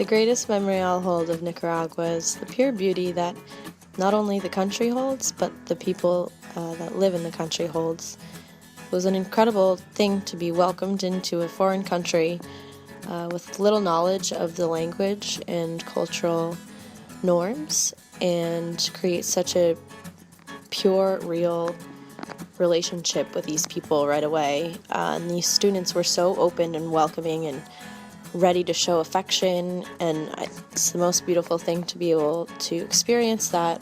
The greatest memory I'll hold of Nicaragua is the pure beauty that not only the country holds, but the people that live in the country holds. It was an incredible thing to be welcomed into a foreign country with little knowledge of the language and cultural norms, and create such a pure, real relationship with these people right away. And these students were so open and welcoming and ready to show affection, and it's the most beautiful thing to be able to experience that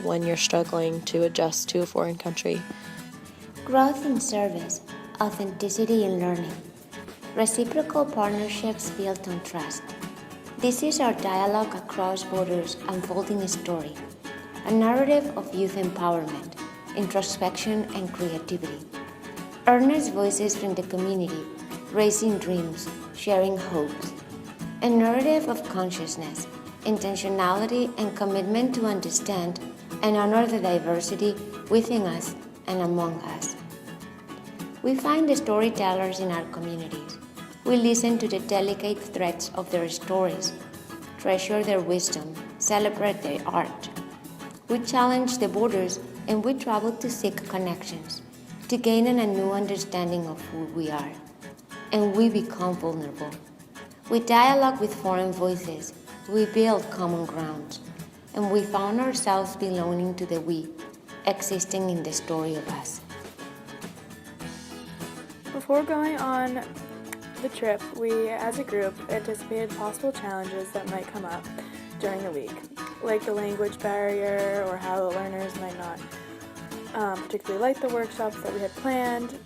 when you're struggling to adjust to a foreign country. Growth in service, authenticity in learning, reciprocal partnerships built on trust. This is our dialogue across borders unfolding a story, a narrative of youth empowerment, introspection, and creativity. Earnest voices from the community, raising dreams, sharing hopes. A narrative of consciousness, intentionality, and commitment to understand and honor the diversity within us and among us. We find the storytellers in our communities. We listen to the delicate threads of their stories, treasure their wisdom, celebrate their art. We challenge the borders, and we travel to seek connections, to gain a new understanding of who we are. And we become vulnerable. We dialogue with foreign voices, we build common ground, and we found ourselves belonging to the we, existing in the story of us. Before going on the trip, we as a group anticipated possible challenges that might come up during the week, like the language barrier or how the learners might not particularly like the workshops that we had planned.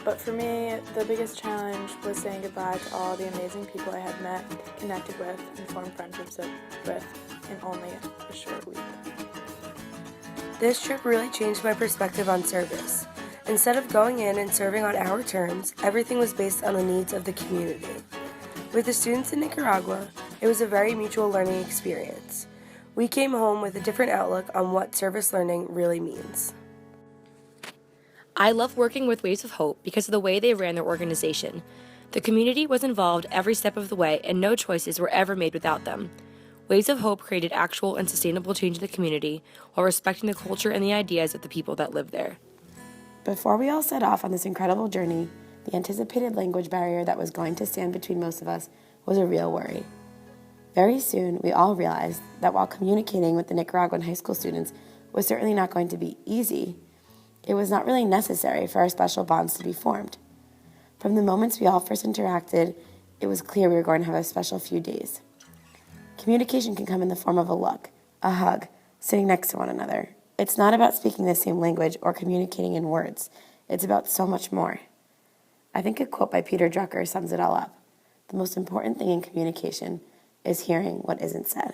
But for me, the biggest challenge was saying goodbye to all the amazing people I had met, connected with, and formed friendships with in only a short week. This trip really changed my perspective on service. Instead of going in and serving on our terms, everything was based on the needs of the community. With the students in Nicaragua, it was a very mutual learning experience. We came home with a different outlook on what service learning really means. I love working with Waves of Hope because of the way they ran their organization. The community was involved every step of the way, and no choices were ever made without them. Waves of Hope created actual and sustainable change in the community while respecting the culture and the ideas of the people that live there. Before we all set off on this incredible journey, the anticipated language barrier that was going to stand between most of us was a real worry. Very soon, we all realized that while communicating with the Nicaraguan high school students was certainly not going to be easy, it was not really necessary for our special bonds to be formed. From the moments we all first interacted, it was clear we were going to have a special few days. Communication can come in the form of a look, a hug, sitting next to one another. It's not about speaking the same language or communicating in words. It's about so much more. I think a quote by Peter Drucker sums it all up. The most important thing in communication is hearing what isn't said.